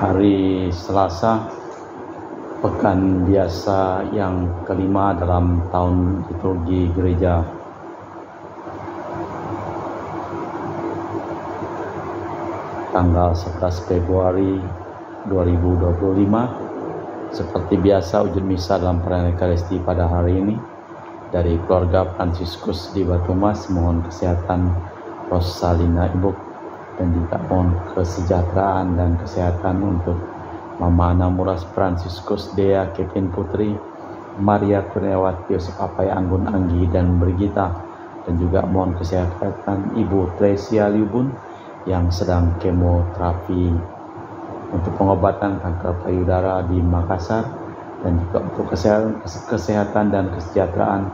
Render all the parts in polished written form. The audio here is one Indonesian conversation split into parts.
Hari Selasa, pekan biasa yang kelima dalam tahun liturgi gereja. Tanggal 11 Februari 2025. Seperti biasa, wujud misa dalam perayaan Ekaristi pada hari ini dari keluarga Fransiskus di Batumas. Mohon kesehatan Rosalina Ibu, dan juga mohon kesejahteraan dan kesehatan untuk Mama Ana Muras Fransiskus, Dea Kevin Putri, Maria Kurniawati, Yosef Apai Anggun Anggi dan Brigita, dan juga mohon kesehatan Ibu Tresia Liubun yang sedang kemoterapi untuk pengobatan kanker payudara di Makassar, dan juga untuk kesehatan dan kesejahteraan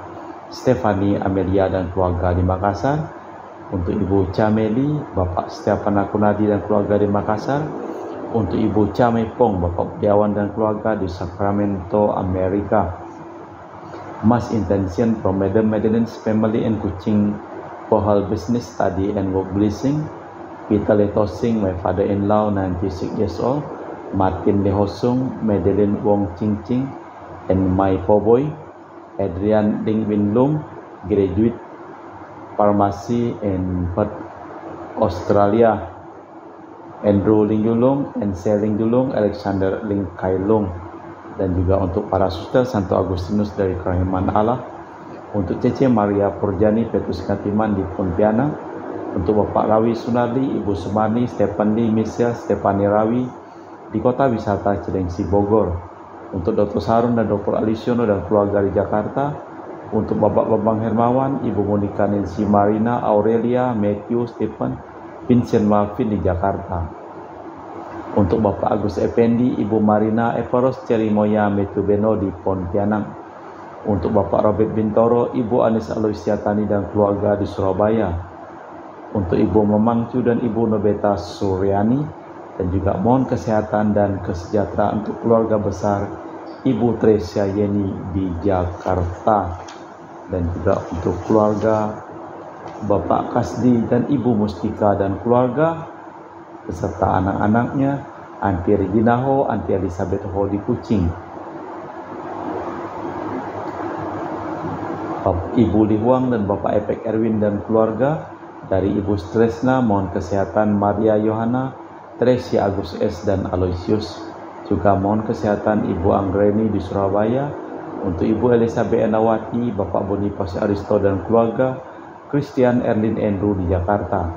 Stefani Amelia dan keluarga di Makassar, untuk Ibu Cameli, Bapak Stefan Akunadi dan keluarga di Makassar, untuk Ibu Camepong, Bapak Budiawan dan keluarga di Sacramento, Amerika. Mass intention from Madam Madeleine's family and Kuching for her business, study and work blessing. Peter Letosing, my father-in-law, 96 years old. Martin Lehosung, Madeleine Wong Ching Ching, and my poboy, Adrian Ding Win Lung, graduate Pharmacy in Perth, Australia. Andrew Ling Yulung and Seling Dulung, Alexander Ling Kai Lung, dan juga untuk para suster Santo Agustinus dari Kerahiman Allah, untuk Cece Maria Purjani Petrus Katiman di Pontianak, untuk Bapak Rawi Sunardi, Ibu Sumarni, Stefan Lee, Michelle Stefani Rawi di Kota Wisata Cilengsi Bogor, untuk Dr. Sarun dan Dr. Alisiono dan keluarga di Jakarta, untuk Bapak Bambang Hermawan, Ibu Monika Nancy Marina, Aurelia, Matthew, Stephen, Vincent Malvin di Jakarta, untuk Bapak Agus Effendi, Ibu Marina Eperos, Cerimoya, Matthew Beno di Pontianak, untuk Bapak Robert Bintoro, Ibu Anis Aloysiatani dan keluarga di Surabaya, untuk Ibu Memangcu dan Ibu Nobeta Suryani, dan juga mohon kesehatan dan kesejahteraan untuk keluarga besar Ibu Tresia Yeni di Jakarta, dan juga untuk keluarga Bapak Kasdi dan Ibu Mustika dan keluarga beserta anak-anaknya, Anti Regina Ho, Anti Elizabeth Ho di Kuching, Ibu Li Huang dan Bapak Epek Erwin dan keluarga dari Ibu Stresna. Mohon kesehatan Maria Yohana, Tresia Agus S dan Aloysius. Juga mohon kesehatan Ibu Anggreni di Surabaya, untuk Ibu Elizabeth Enawati, Bapak Boniface Aristo dan keluarga, Christian Erlin Andrew di Jakarta.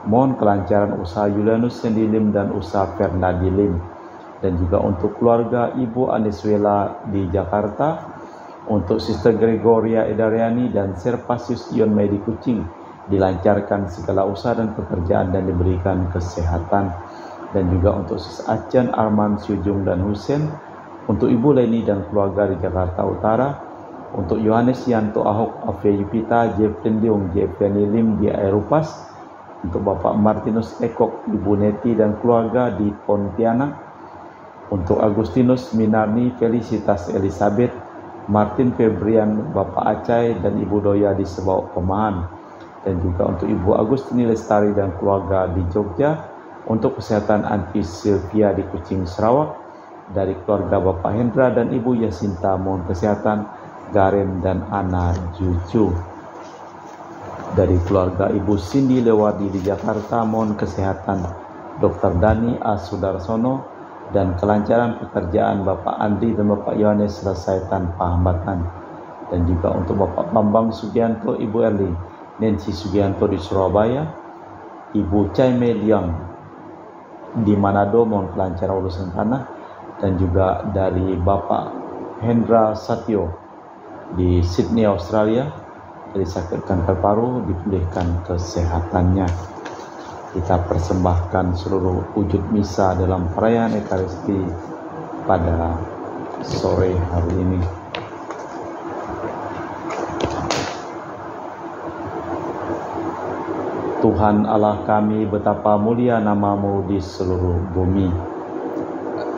Mohon kelancaran usaha Julianus Sendilim dan usaha Fernandi Lim, dan juga untuk keluarga Ibu Aniswela di Jakarta, untuk Sister Gregoria Edariani dan Serpasius Ion Mei di Kuching, dilancarkan segala usaha dan pekerjaan dan diberikan kesehatan, dan juga untuk Sis Acen, Arman, Syujung dan Husen, untuk Ibu Leni dan keluarga di Jakarta Utara, untuk Yohanes Yanto Ahok, Ave Yupita, Jeffrey Leung, Jeffrey Lim di Aeropas, untuk Bapak Martinus Ekok, Ibu Neti dan keluarga di Pontianak, untuk Agustinus Minarni, Felicitas Elizabeth, Martin Febrian, Bapak Acai dan Ibu Doya di Sebau Pemahan, dan juga untuk Ibu Agustini Lestari dan keluarga di Jogja, untuk kesehatan Anti Sylvia di Kuching Sarawak, dari keluarga Bapak Hendra dan Ibu Yasinta. Mohon kesehatan Garen dan Ana Juju. Dari keluarga Ibu Cindy Lewardi di Jakarta, mohon kesehatan Dr. Dani A. Sudarsono dan kelancaran pekerjaan Bapak Andri dan Bapak Yohanes selesai tanpa hambatan. Dan juga untuk Bapak Bambang Sugianto, Ibu Erli, Nancy Sugianto di Surabaya, Ibu Chai Mei Liang di Manado, mohon kelancaran urusan tanah, dan juga dari Bapak Hendra Satyo di Sydney, Australia, dari sakit kanker paru, dipulihkan kesehatannya. Kita persembahkan seluruh wujud misa dalam perayaan Ekaristi pada sore hari ini. Tuhan Allah kami, betapa mulia nama-Mu di seluruh bumi.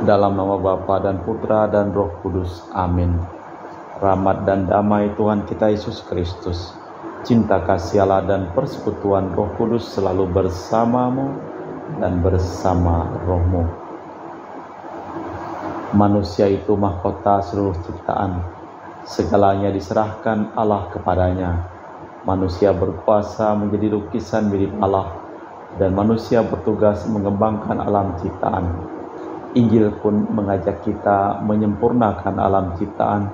Dalam nama Bapa dan Putra dan Roh Kudus. Amin. Rahmat dan damai Tuhan kita Yesus Kristus, cinta kasih Allah dan persekutuan Roh Kudus selalu bersamamu dan bersama rohmu. Manusia itu mahkota seluruh ciptaan. Segalanya diserahkan Allah kepadanya. Manusia berkuasa menjadi lukisan mirip Allah, dan manusia bertugas mengembangkan alam ciptaan. Injil pun mengajak kita menyempurnakan alam ciptaan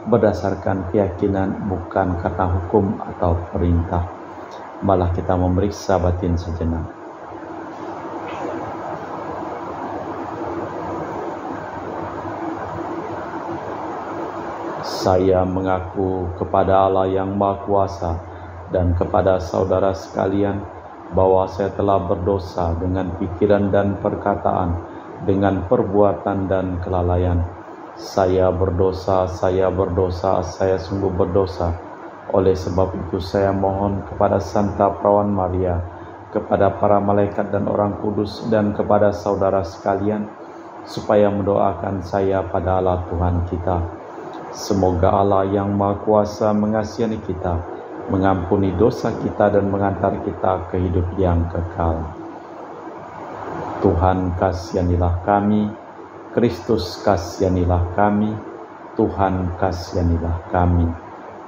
berdasarkan keyakinan, bukan karena hukum atau perintah. Malah kita memeriksa batin sejenak. Saya mengaku kepada Allah yang Maha Kuasa dan kepada saudara sekalian bahwa saya telah berdosa dengan pikiran dan perkataan, dengan perbuatan dan kelalaian. Saya berdosa, saya sungguh berdosa. Oleh sebab itu saya mohon kepada Santa Perawan Maria, kepada para malaikat dan orang kudus, dan kepada saudara sekalian, supaya mendoakan saya pada Allah Tuhan kita. Semoga Allah yang Maha Kuasa mengasihi kita, mengampuni dosa kita dan mengantar kita ke hidup yang kekal. Tuhan kasihanilah kami, Kristus kasihanilah kami, Tuhan kasihanilah kami.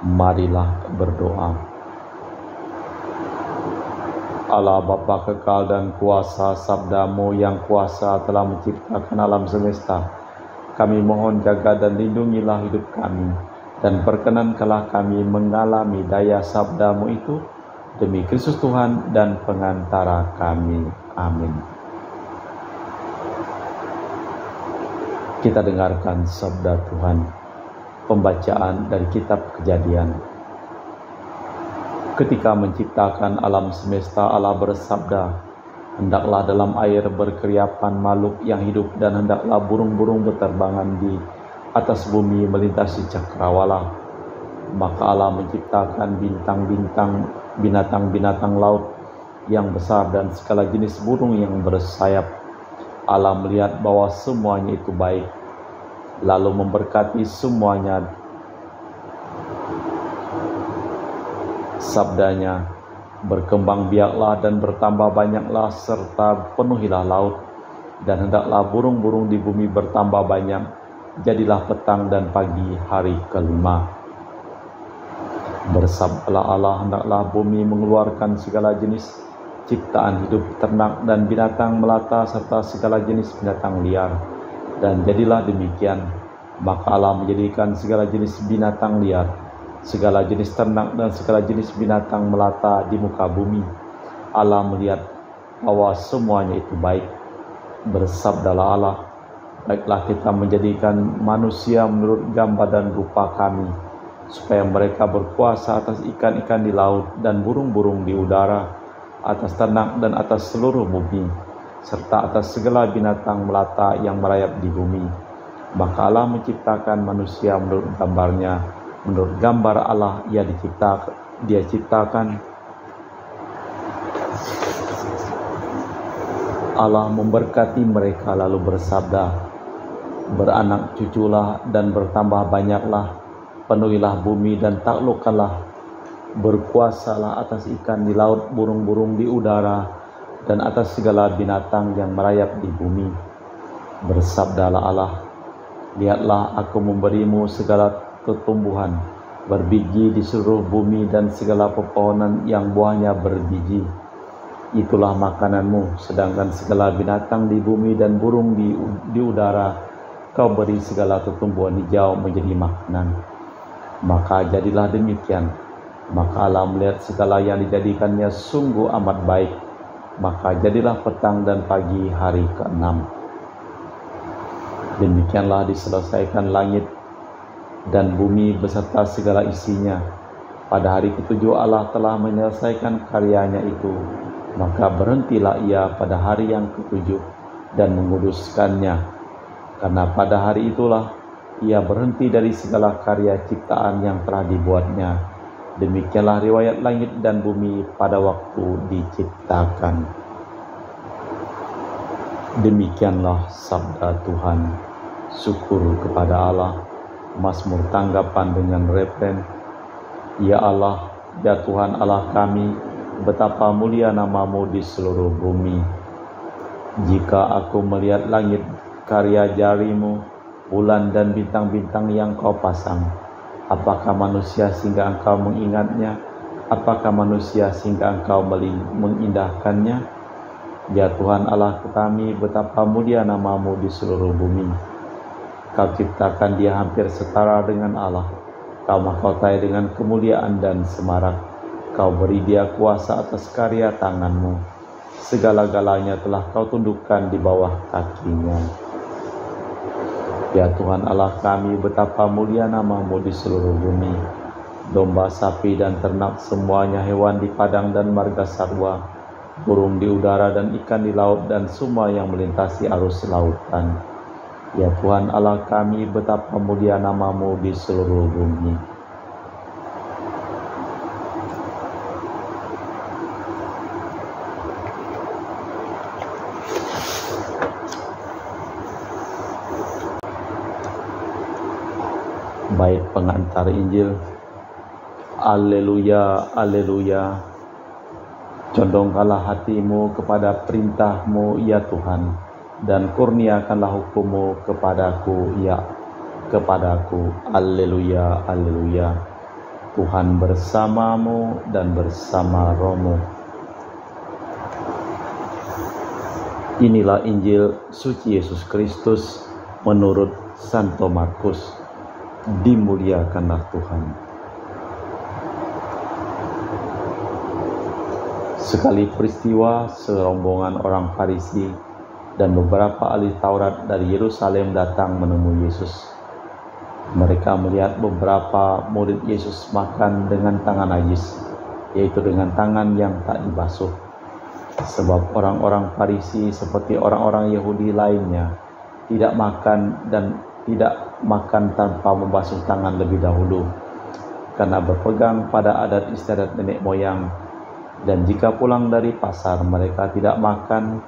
Marilah berdoa. Allah Bapa kekal dan kuasa, sabda-Mu yang kuasa telah menciptakan alam semesta. Kami mohon jaga dan lindungilah hidup kami, dan perkenankanlah kami mengalami daya sabda-Mu itu, demi Kristus Tuhan dan pengantara kami. Amin. Kita dengarkan sabda Tuhan. Pembacaan dari kitab Kejadian. Ketika menciptakan alam semesta, Allah bersabda, "Hendaklah dalam air berkeriapan makhluk yang hidup, dan hendaklah burung-burung berterbangan di atas bumi melintasi cakrawala." Maka Allah menciptakan bintang-bintang, binatang-binatang laut yang besar, dan segala jenis burung yang bersayap. Allah melihat bahwa semuanya itu baik, lalu memberkati semuanya. Sabdanya, "Berkembang biaklah dan bertambah banyaklah, serta penuhilah laut, dan hendaklah burung-burung di bumi bertambah banyak. Jadilah petang dan pagi hari kelima." Bersabdalah Allah, "Hendaklah bumi mengeluarkan segala jenis ciptaan hidup, ternak dan binatang melata, serta segala jenis binatang liar." Dan jadilah demikian. Maka Allah menjadikan segala jenis binatang liar, segala jenis ternak, dan segala jenis binatang melata di muka bumi. Allah melihat bahwa semuanya itu baik. Bersabdalah Allah, "Baiklah kita menjadikan manusia menurut gambar dan rupa kami, supaya mereka berkuasa atas ikan-ikan di laut dan burung-burung di udara, atas ternak dan atas seluruh bumi, serta atas segala binatang melata yang merayap di bumi." Maka Allah menciptakan manusia menurut gambarnya, menurut gambar Allah dia ciptakan. Allah memberkati mereka lalu bersabda, "Beranak cuculah dan bertambah banyaklah, penuhilah bumi dan taklukkanlah, berkuasalah atas ikan di laut, burung-burung di udara, dan atas segala binatang yang merayap di bumi." Bersabdalah Allah, "Lihatlah, aku memberimu segala tumbuhan berbiji di seluruh bumi, dan segala pepohonan yang buahnya berbiji. Itulah makananmu, sedangkan segala binatang di bumi dan burung di udara, kau beri segala tumbuhan hijau menjadi makanan." Maka jadilah demikian. Maka Allah melihat segala yang dijadikannya sungguh amat baik. Maka jadilah petang dan pagi hari ke-6. Demikianlah diselesaikan langit dan bumi beserta segala isinya. Pada hari ke-7 Allah telah menyelesaikan karyanya itu. Maka berhentilah ia pada hari yang ke-7 dan menguduskannya. Karena pada hari itulah ia berhenti dari segala karya ciptaan yang telah dibuatnya. Demikianlah riwayat langit dan bumi pada waktu diciptakan. Demikianlah sabda Tuhan. Syukur kepada Allah. Mazmur tanggapan dengan refren, "Ya Allah, ya Tuhan Allah kami, betapa mulia nama-Mu di seluruh bumi. Jika aku melihat langit karya jari-Mu, bulan dan bintang-bintang yang kau pasang. Apakah manusia sehingga engkau mengingatnya? Apakah manusia sehingga engkau mengindahkannya? Ya Tuhan Allah kami, betapa mulia nama-Mu di seluruh bumi. Kau ciptakan dia hampir setara dengan Allah. Kau mahkotai dengan kemuliaan dan semarak. Kau beri dia kuasa atas karya tangan-Mu. Segala-galanya telah kau tundukkan di bawah kakinya. Ya Tuhan Allah kami, betapa mulia nama-Mu di seluruh bumi. Domba, sapi, dan ternak, semuanya hewan di padang dan marga satwa, burung di udara dan ikan di laut, dan semua yang melintasi arus lautan. Ya Tuhan Allah kami, betapa mulia nama-Mu di seluruh bumi. Bait pengantar Injil. Alleluia, alleluia. Condongkanlah hatimu kepada perintah-Mu ya Tuhan, dan kurniakanlah hukum-Mu kepadaku ya kepadaku. Alleluia, alleluia. Tuhan bersamamu dan bersama rohmu. Inilah Injil suci Yesus Kristus menurut Santo Markus. Dimuliakanlah Tuhan. Sekali peristiwa, serombongan orang Farisi dan beberapa ahli Taurat dari Yerusalem datang menemui Yesus. Mereka melihat beberapa murid Yesus makan dengan tangan najis, yaitu dengan tangan yang tak dibasuh. Sebab orang-orang Farisi seperti orang-orang Yahudi lainnya tidak makan tanpa membasuh tangan lebih dahulu, karena berpegang pada adat istiadat nenek moyang. Dan jika pulang dari pasar, mereka tidak makan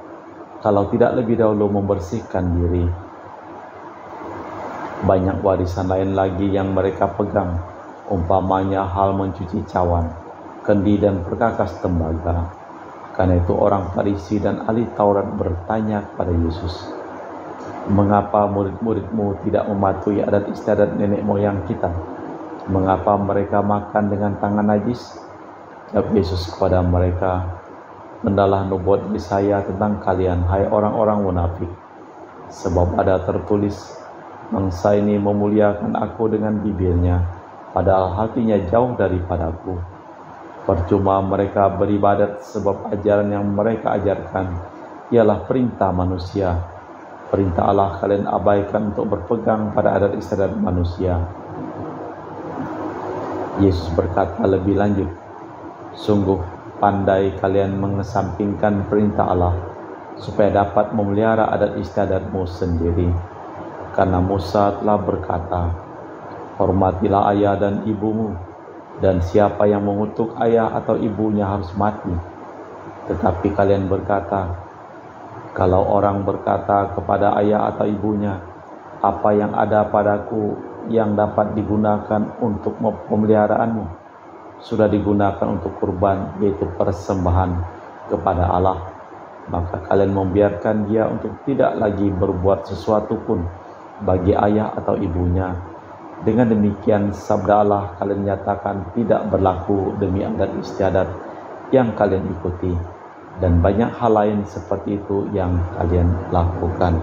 kalau tidak lebih dahulu membersihkan diri. Banyak warisan lain lagi yang mereka pegang, umpamanya hal mencuci cawan, kendi, dan perkakas tembaga. Karena itu orang Farisi dan ahli Taurat bertanya kepada Yesus, "Mengapa murid-murid-Mu tidak mematuhi adat istiadat nenek moyang kita? Mengapa mereka makan dengan tangan najis?" Jawab Yesus kepada mereka, "Mendalah nubuat Yesaya tentang kalian, hai orang-orang munafik. Sebab ada tertulis, bangsa ini memuliakan aku dengan bibirnya, padahal hatinya jauh daripadaku. Percuma mereka beribadat, sebab ajaran yang mereka ajarkan ialah perintah manusia. Perintah Allah kalian abaikan untuk berpegang pada adat istiadat manusia." Yesus berkata lebih lanjut, "Sungguh pandai kalian mengesampingkan perintah Allah, supaya dapat memelihara adat istiadatmu sendiri. Karena Musa telah berkata, hormatilah ayah dan ibumu, dan siapa yang mengutuk ayah atau ibunya harus mati. Tetapi kalian berkata, kalau orang berkata kepada ayah atau ibunya, apa yang ada padaku yang dapat digunakan untuk pemeliharaanmu, sudah digunakan untuk kurban, yaitu persembahan kepada Allah, maka kalian membiarkan dia untuk tidak lagi berbuat sesuatu pun bagi ayah atau ibunya. Dengan demikian sabda Allah kalian nyatakan tidak berlaku demi adat istiadat yang kalian ikuti, dan banyak hal lain seperti itu yang kalian lakukan."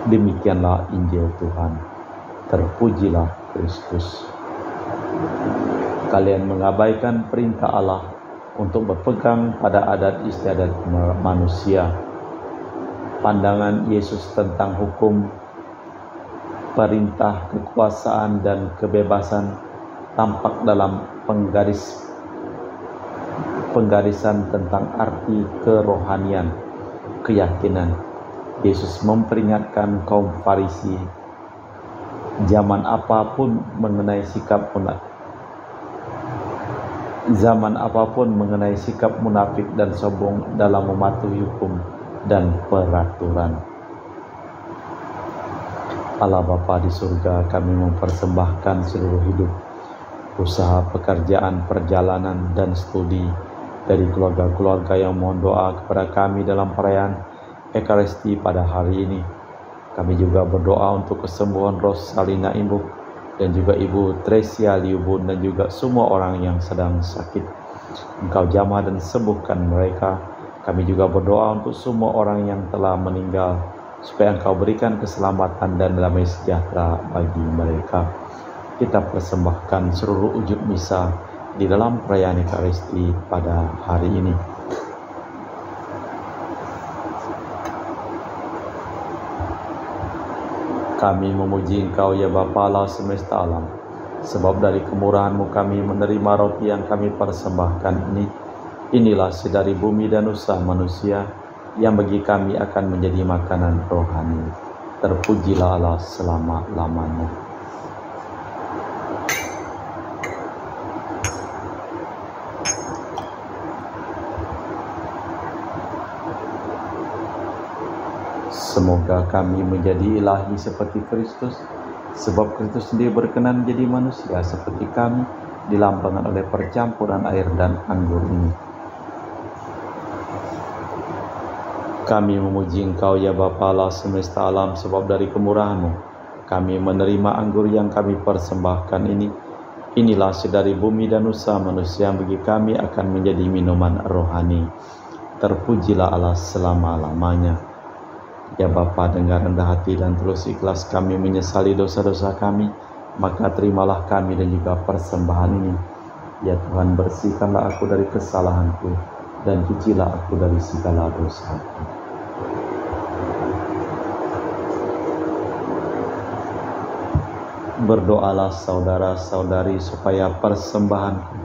Demikianlah Injil Tuhan. Terpujilah Kristus. Kalian mengabaikan perintah Allah untuk berpegang pada adat istiadat manusia. Pandangan Yesus tentang hukum, perintah, kekuasaan, dan kebebasan tampak dalam penggarisan tentang arti kerohanian, keyakinan. Yesus memperingatkan kaum Farisi zaman apapun mengenai sikap munafik dan sombong dalam mematuhi hukum dan peraturan. Allah Bapa di surga, kami mempersembahkan seluruh hidup, usaha, pekerjaan, perjalanan, dan studi dari keluarga-keluarga yang mohon doa kepada kami dalam perayaan Ekaristi pada hari ini. Kami juga berdoa untuk kesembuhan Rosalina Imbuk dan juga Ibu Tresia Liubun dan juga semua orang yang sedang sakit. Engkau jamah dan sembuhkan mereka. Kami juga berdoa untuk semua orang yang telah meninggal, supaya Engkau berikan keselamatan dan damai sejahtera bagi mereka. Kita persembahkan seluruh wujud misa di dalam perayaan Ekaristi pada hari ini. Kami memuji Engkau ya Bapa Allah semesta alam, sebab dari kemurahan-Mu kami menerima roti yang kami persembahkan ini. Inilah sedari bumi dan usaha manusia yang bagi kami akan menjadi makanan rohani. Terpujilah Allah selama-lamanya. Semoga kami menjadi ilahi seperti Kristus, sebab Kristus sendiri berkenan menjadi manusia seperti kami, dilambangkan oleh percampuran air dan anggur ini. Kami memuji Engkau ya Bapa Allah semesta alam, sebab dari kemurahan-Mu kami menerima anggur yang kami persembahkan ini. Inilah sedari bumi dan usaha manusia yang bagi kami akan menjadi minuman rohani. Terpujilah Allah selama-lamanya. Ya Bapa, dengan rendah hati dan tulus ikhlas kami menyesali dosa-dosa kami, maka terimalah kami dan juga persembahan ini. Ya Tuhan, bersihkanlah aku dari kesalahanku dan cucilah aku dari segala dosaku. Berdoalah saudara-saudari supaya persembahanku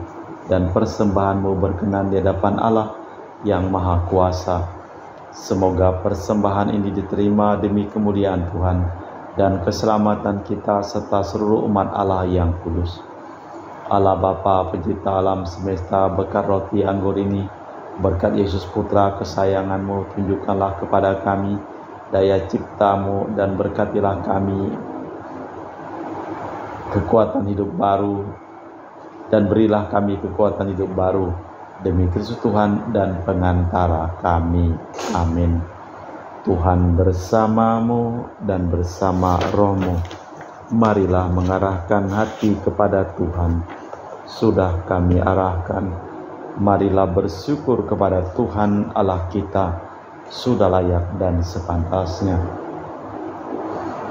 dan persembahanmu berkenan di hadapan Allah yang Maha Kuasa. Semoga persembahan ini diterima demi kemuliaan Tuhan dan keselamatan kita serta seluruh umat Allah yang kudus. Allah Bapa pencipta alam semesta, berkat roti anggur ini, berkat Yesus Putra kesayangan-Mu, tunjukkanlah kepada kami daya cipta-Mu dan berkatilah kami kekuatan hidup baru, dan berilah kami kekuatan hidup baru demi Kristus Tuhan dan pengantara kami. Amin. Tuhan bersamamu dan bersama rohmu. Marilah mengarahkan hati kepada Tuhan. Sudah kami arahkan. Marilah bersyukur kepada Tuhan Allah kita. Sudah layak dan sepantasnya.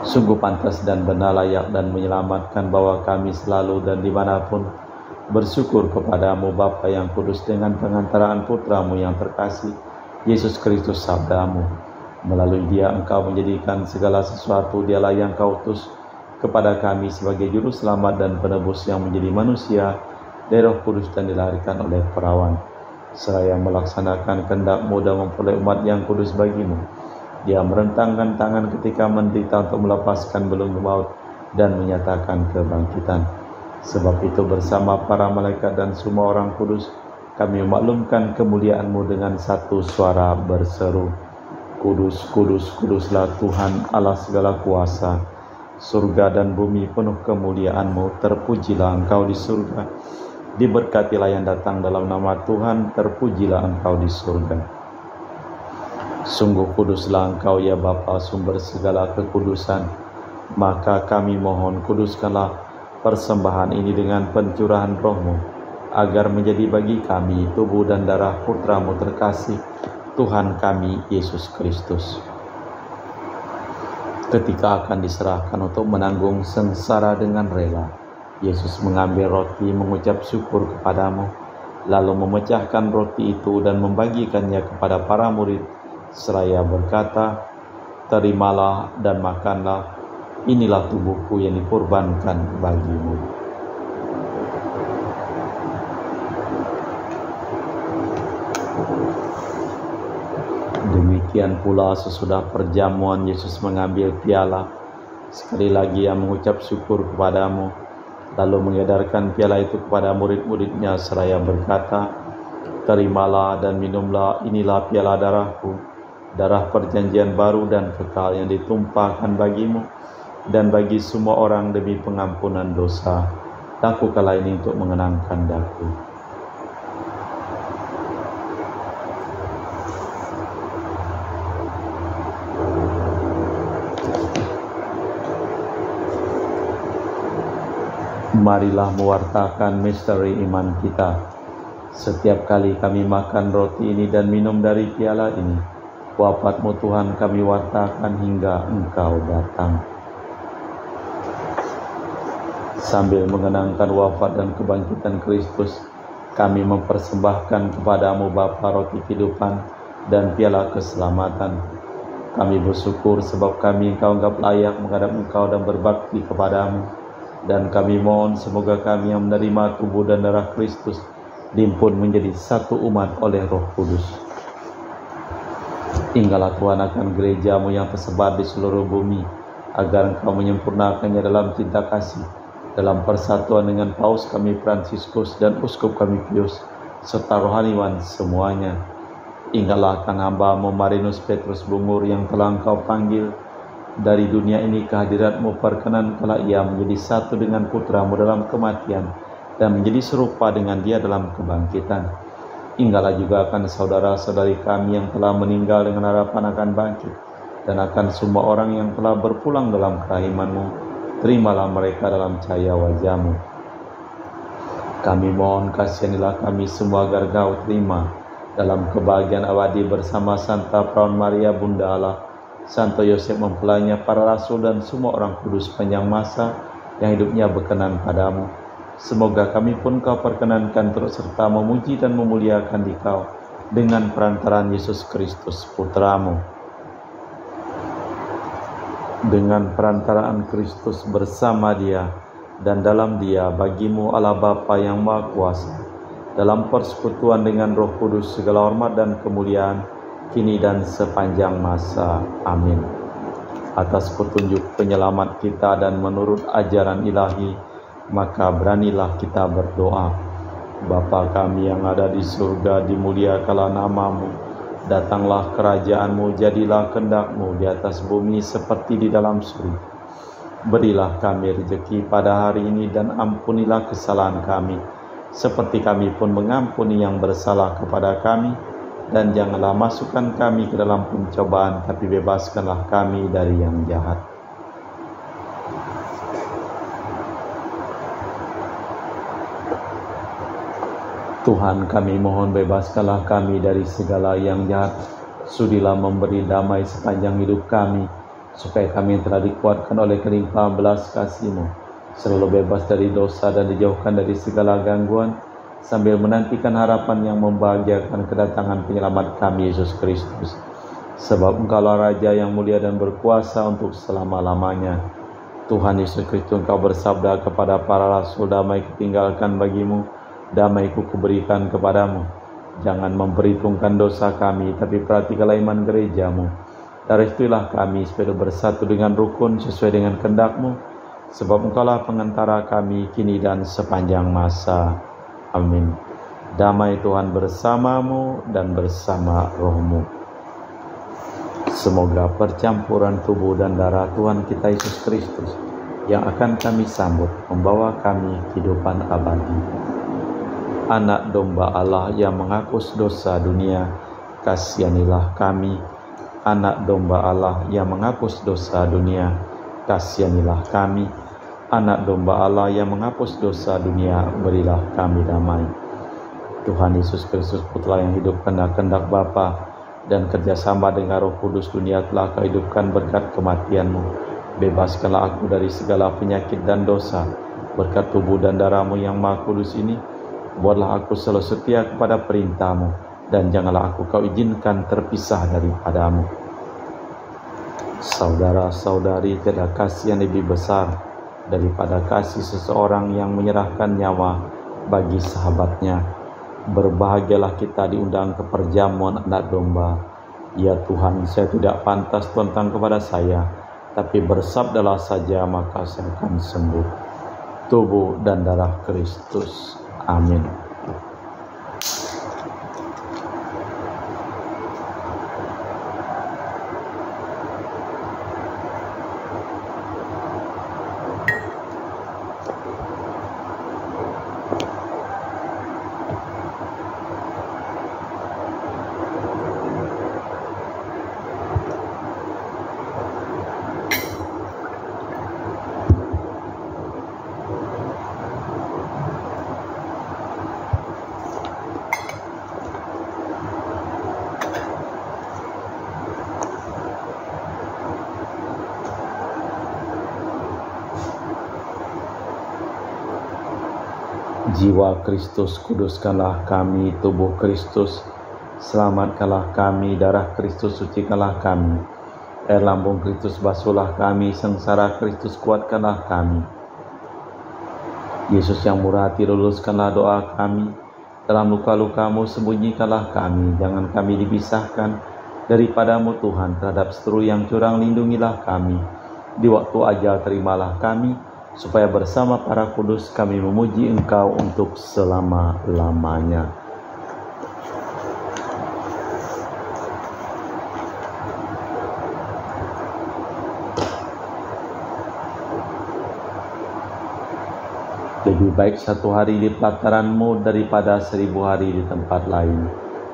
Sungguh pantas dan benar, layak dan menyelamatkan bahwa kami selalu dan dimanapun bersyukur kepadamu Bapa yang kudus, dengan pengantaraan Putramu yang terkasih, Yesus Kristus sabdamu. Melalui Dia Engkau menjadikan segala sesuatu. Dialah yang Kau utus kepada kami sebagai juru selamat dan penebus yang menjadi manusia dari Roh Kudus dan dilahirkan oleh perawan, seraya melaksanakan kehendak-Mu dan memperoleh umat yang kudus bagimu. Dia merentangkan tangan ketika menderita untuk melepaskan belenggu maut dan menyatakan kebangkitan. Sebab itu bersama para malaikat dan semua orang kudus, kami memaklumkan kemuliaan-Mu dengan satu suara berseru, Kudus, kudus, kuduslah Tuhan Allah segala kuasa. Surga dan bumi penuh kemuliaan-Mu. Terpujilah Engkau di surga. Diberkatilah yang datang dalam nama Tuhan. Terpujilah Engkau di surga. Sungguh kuduslah Engkau ya Bapa, sumber segala kekudusan. Maka kami mohon, kuduskanlah persembahan ini dengan pencurahan Roh-Mu, agar menjadi bagi kami tubuh dan darah Putra-Mu terkasih, Tuhan kami Yesus Kristus. Ketika akan diserahkan untuk menanggung sengsara dengan rela, Yesus mengambil roti, mengucap syukur kepadamu, lalu memecahkan roti itu dan membagikannya kepada para murid, seraya berkata, terimalah dan makanlah, inilah tubuhku yang dikorbankan bagimu. Demikian pula sesudah perjamuan Yesus mengambil piala, sekali lagi Ia mengucap syukur kepadamu, lalu mengedarkan piala itu kepada murid-murid-Nya seraya berkata, terimalah dan minumlah, inilah piala darahku, darah perjanjian baru dan kekal yang ditumpahkan bagimu dan bagi semua orang demi pengampunan dosa. Lakukanlah ini untuk mengenangkan daku. Marilah mewartakan misteri iman kita. Setiap kali kami makan roti ini dan minum dari piala ini, wafat-Mu Tuhan kami wartakan hingga Engkau datang. Sambil mengenangkan wafat dan kebangkitan Kristus, kami mempersembahkan kepadamu Bapa roti kehidupan dan piala keselamatan. Kami bersyukur sebab kami Engkau anggap layak menghadap Engkau dan berbakti kepadamu. Dan kami mohon semoga kami yang menerima tubuh dan darah Kristus dihimpun menjadi satu umat oleh Roh Kudus. Tinggallah Tuhan akan gereja-Mu yang tersebar di seluruh bumi, agar Engkau menyempurnakannya dalam cinta kasih, dalam persatuan dengan Paus kami Fransiskus dan Uskup kami Pius, serta rohaniwan semuanya. Ingatlah akan hamba-Mu Marinus Petrus Bungur yang telah Engkau panggil dari dunia ini ke hadirat-Mu, perkenankanlah ia menjadi satu dengan Putra-Mu dalam kematian dan menjadi serupa dengan Dia dalam kebangkitan. Ingatlah juga akan saudara-saudari kami yang telah meninggal dengan harapan akan bangkit, dan akan semua orang yang telah berpulang dalam kerahiman-Mu. Terimalah mereka dalam cahaya wajah-Mu. Kami mohon kasihanilah kami semua agar Kau terima dalam kebahagiaan abadi bersama Santa Perawan Maria Bunda Allah, Santo Yosef mempelainya, para rasul dan semua orang kudus panjang masa yang hidupnya berkenan padamu. Semoga kami pun Kau perkenankan terus serta memuji dan memuliakan di Kau dengan perantaraan Yesus Kristus Putra-Mu. Dengan perantaraan Kristus bersama Dia dan dalam Dia bagi-Mu Allah Bapa yang Maha Kuasa, dalam persekutuan dengan Roh Kudus segala hormat dan kemuliaan kini dan sepanjang masa. Amin. Atas petunjuk penyelamat kita dan menurut ajaran ilahi, maka beranilah kita berdoa. Bapa kami yang ada di surga, dimuliakanlah nama-Mu, datanglah kerajaan-Mu, jadilah kehendak-Mu di atas bumi seperti di dalam surga. Berilah kami rezeki pada hari ini dan ampunilah kesalahan kami, seperti kami pun mengampuni yang bersalah kepada kami. Dan janganlah masukkan kami ke dalam pencobaan, tapi bebaskanlah kami dari yang jahat. Tuhan, kami mohon bebaskanlah kami dari segala yang jahat. Sudilah memberi damai sepanjang hidup kami, supaya kami yang telah dikuatkan oleh kelimpahan belas kasih-Mu selalu bebas dari dosa dan dijauhkan dari segala gangguan, sambil menantikan harapan yang membahagiakan kedatangan penyelamat kami Yesus Kristus. Sebab Engkaulah Raja yang mulia dan berkuasa untuk selama-lamanya. Tuhan Yesus Kristus, Engkau bersabda kepada para rasul, damai kutinggalkan bagimu, damai kuberikan kepadamu. Jangan memperhitungkan dosa kami, tapi perhatikanlah iman gereja-Mu. Dari itulah kami supaya bersatu dengan rukun sesuai dengan kehendak-Mu, sebab Engkaulah pengantara kami kini dan sepanjang masa. Amin. Damai Tuhan bersamamu dan bersama rohmu. Semoga percampuran tubuh dan darah Tuhan kita Yesus Kristus yang akan kami sambut membawa kami kehidupan abadi. Anak domba Allah yang menghapus dosa dunia, kasihanilah kami. Anak domba Allah yang menghapus dosa dunia, kasihanilah kami. Anak domba Allah yang menghapus dosa dunia, berilah kami damai. Tuhan Yesus Kristus, Putra yang hidup karena kehendak Bapa dan kerjasama dengan Roh Kudus, dunia telah Kau hidupkan berkat kematian-Mu. Bebaskanlah aku dari segala penyakit dan dosa. Berkat tubuh dan darah-Mu yang Maha Kudus ini, buatlah aku selalu setia kepada perintah-Mu, dan janganlah aku Kau izinkan terpisah daripada-Mu. Saudara-saudari, tiada kasih yang lebih besar daripada kasih seseorang yang menyerahkan nyawa bagi sahabatnya. Berbahagialah kita diundang ke perjamuan anak domba. Ya Tuhan, saya tidak pantas tentang kepada saya, tapi bersabdalah saja maka saya akan sembuh. Tubuh dan darah Kristus. Amin. Jiwa Kristus, kuduskanlah kami. Tubuh Kristus, selamatkanlah kami. Darah Kristus, sucikanlah kami. Air lambung Kristus, basuhlah kami. Sengsara Kristus, kuatkanlah kami. Yesus yang murah hati, luluskanlah doa kami. Dalam luka-lukamu, sembunyikanlah kami. Jangan kami dipisahkan daripadamu Tuhan. Terhadap seteru yang curang, lindungilah kami. Di waktu ajal, terimalah kami, supaya bersama para kudus kami memuji Engkau untuk selama-lamanya. Lebih baik 1 hari di pelataran-Mu daripada 1000 hari di tempat lain.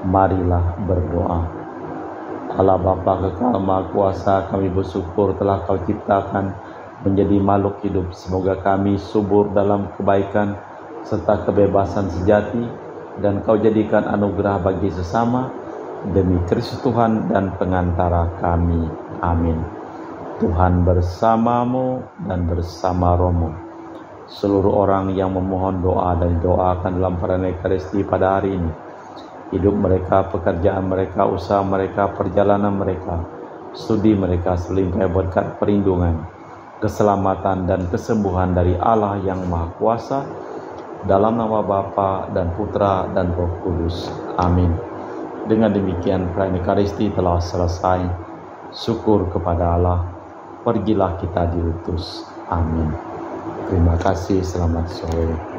Marilah berdoa. Allah Bapa kekal Maha Kuasa, kami bersyukur telah Kau ciptakan menjadi makhluk hidup. Semoga kami subur dalam kebaikan serta kebebasan sejati, dan Kau jadikan anugerah bagi sesama, demi Kristus Tuhan dan pengantara kami. Amin. Tuhan bersamamu dan bersama rohmu. Seluruh orang yang memohon doa dan didoakan dalam perayaan Ekaristi pada hari ini, hidup mereka, pekerjaan mereka, usaha mereka, perjalanan mereka, studi mereka selimpah berkat perlindungan, keselamatan dan kesembuhan dari Allah yang Maha Kuasa, dalam nama Bapa dan Putra dan Roh Kudus. Amin. Dengan demikian perayaan Ekaristi telah selesai. Syukur kepada Allah. Pergilah kita diutus. Amin. Terima kasih. Selamat sore.